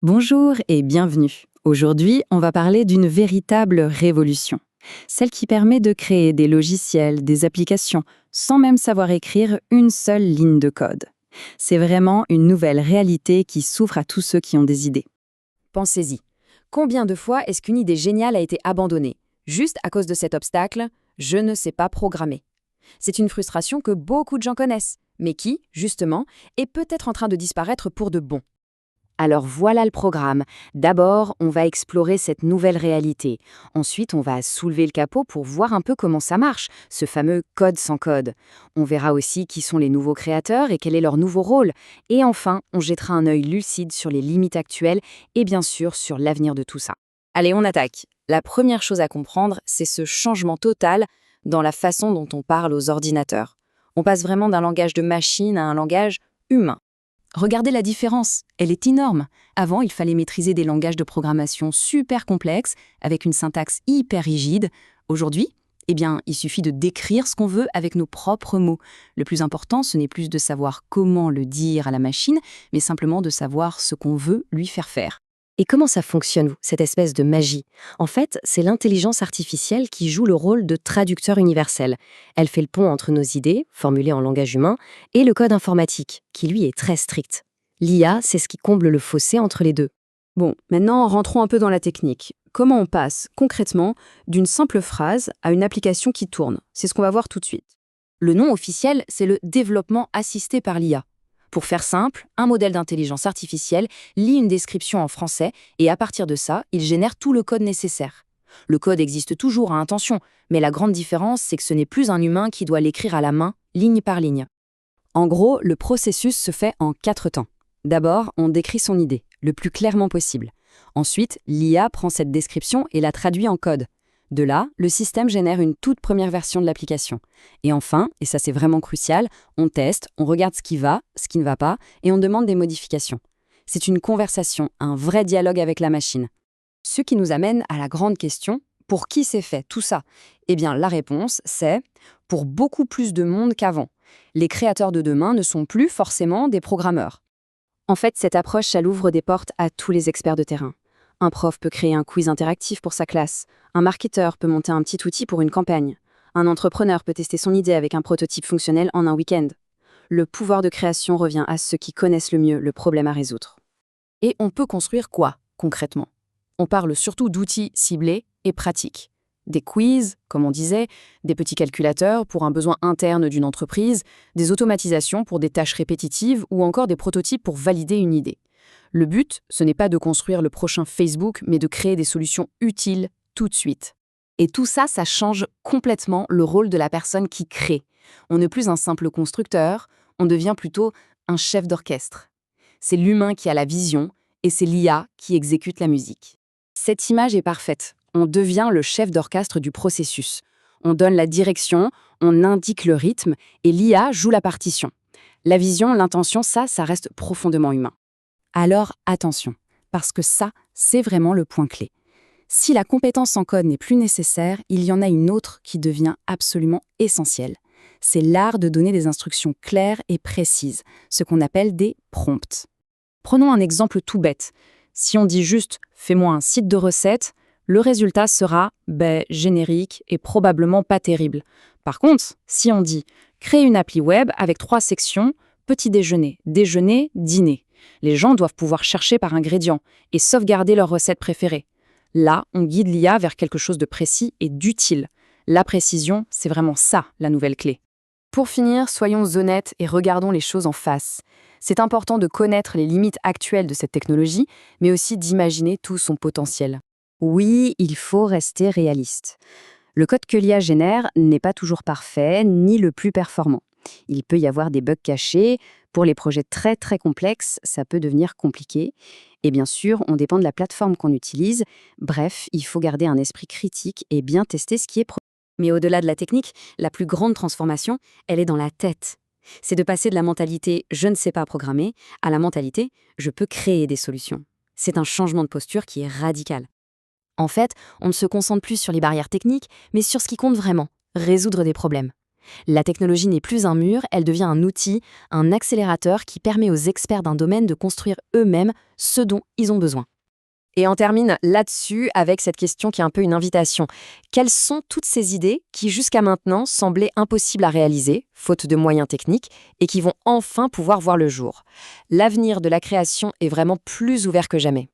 Bonjour et bienvenue. Aujourd'hui, on va parler d'une véritable révolution. Celle qui permet de créer des logiciels, des applications, sans même savoir écrire une seule ligne de code. C'est vraiment une nouvelle réalité qui s'ouvre à tous ceux qui ont des idées. Pensez-y. Combien de fois est-ce qu'une idée géniale a été abandonnée, juste à cause de cet obstacle, je ne sais pas programmer? C'est une frustration que beaucoup de gens connaissent, mais qui, justement, est peut-être en train de disparaître pour de bon. Alors voilà le programme. D'abord, on va explorer cette nouvelle réalité. Ensuite, on va soulever le capot pour voir un peu comment ça marche, ce fameux code sans code. On verra aussi qui sont les nouveaux créateurs et quel est leur nouveau rôle. Et enfin, on jettera un œil lucide sur les limites actuelles et bien sûr sur l'avenir de tout ça. Allez, on attaque. La première chose à comprendre, c'est ce changement total dans la façon dont on parle aux ordinateurs. On passe vraiment d'un langage de machine à un langage humain. Regardez la différence, elle est énorme. Avant, il fallait maîtriser des langages de programmation super complexes, avec une syntaxe hyper rigide. Aujourd'hui, il suffit de décrire ce qu'on veut avec nos propres mots. Le plus important, ce n'est plus de savoir comment le dire à la machine, mais simplement de savoir ce qu'on veut lui faire faire. Et comment ça fonctionne, cette espèce de magie? En fait, c'est l'intelligence artificielle qui joue le rôle de traducteur universel. Elle fait le pont entre nos idées, formulées en langage humain, et le code informatique, qui lui est très strict. L'IA, c'est ce qui comble le fossé entre les deux. Bon, maintenant rentrons un peu dans la technique. Comment on passe concrètement d'une simple phrase à une application qui tourne? C'est ce qu'on va voir tout de suite. Le nom officiel, c'est le développement assisté par l'IA. Pour faire simple, un modèle d'intelligence artificielle lit une description en français et à partir de ça, il génère tout le code nécessaire. Le code existe toujours à intention, mais la grande différence, c'est que ce n'est plus un humain qui doit l'écrire à la main, ligne par ligne. En gros, le processus se fait en 4 temps. D'abord, on décrit son idée, le plus clairement possible. Ensuite, l'IA prend cette description et la traduit en code. De là, le système génère une toute première version de l'application. Et enfin, et ça c'est vraiment crucial, on teste, on regarde ce qui va, ce qui ne va pas, et on demande des modifications. C'est une conversation, un vrai dialogue avec la machine. Ce qui nous amène à la grande question, pour qui c'est fait tout ça? Eh bien, la réponse, c'est pour beaucoup plus de monde qu'avant. Les créateurs de demain ne sont plus forcément des programmeurs. En fait, cette approche, elle ouvre des portes à tous les experts de terrain. Un prof peut créer un quiz interactif pour sa classe. Un marketeur peut monter un petit outil pour une campagne. Un entrepreneur peut tester son idée avec un prototype fonctionnel en un week-end. Le pouvoir de création revient à ceux qui connaissent le mieux le problème à résoudre. Et on peut construire quoi, concrètement? On parle surtout d'outils ciblés et pratiques. Des quiz, comme on disait, des petits calculateurs pour un besoin interne d'une entreprise, des automatisations pour des tâches répétitives ou encore des prototypes pour valider une idée. Le but, ce n'est pas de construire le prochain Facebook, mais de créer des solutions utiles tout de suite. Et tout ça, ça change complètement le rôle de la personne qui crée. On n'est plus un simple constructeur, on devient plutôt un chef d'orchestre. C'est l'humain qui a la vision et c'est l'IA qui exécute la musique. Cette image est parfaite. On devient le chef d'orchestre du processus. On donne la direction, on indique le rythme et l'IA joue la partition. La vision, l'intention, ça reste profondément humain. Alors attention, parce que ça, c'est vraiment le point clé. Si la compétence en code n'est plus nécessaire, il y en a une autre qui devient absolument essentielle. C'est l'art de donner des instructions claires et précises, ce qu'on appelle des prompts. Prenons un exemple tout bête. Si on dit juste « fais-moi un site de recettes », le résultat sera générique et probablement pas terrible. Par contre, si on dit « crée une appli web avec 3 sections, petit déjeuner, déjeuner, dîner », les gens doivent pouvoir chercher par ingrédients et sauvegarder leurs recettes préférées. Là, on guide l'IA vers quelque chose de précis et d'utile. La précision, c'est vraiment ça, la nouvelle clé. Pour finir, soyons honnêtes et regardons les choses en face. C'est important de connaître les limites actuelles de cette technologie, mais aussi d'imaginer tout son potentiel. Oui, il faut rester réaliste. Le code que l'IA génère n'est pas toujours parfait, ni le plus performant. Il peut y avoir des bugs cachés. Pour les projets très très complexes, ça peut devenir compliqué. Et bien sûr, on dépend de la plateforme qu'on utilise. Bref, il faut garder un esprit critique et bien tester ce qui est proposé. Mais au-delà de la technique, la plus grande transformation, elle est dans la tête. C'est de passer de la mentalité « je ne sais pas programmer » à la mentalité « je peux créer des solutions ». C'est un changement de posture qui est radical. En fait, on ne se concentre plus sur les barrières techniques, mais sur ce qui compte vraiment, résoudre des problèmes. La technologie n'est plus un mur, elle devient un outil, un accélérateur qui permet aux experts d'un domaine de construire eux-mêmes ce dont ils ont besoin. Et on termine là-dessus avec cette question qui est un peu une invitation. Quelles sont toutes ces idées qui jusqu'à maintenant semblaient impossibles à réaliser, faute de moyens techniques, et qui vont enfin pouvoir voir le jour? L'avenir de la création est vraiment plus ouvert que jamais.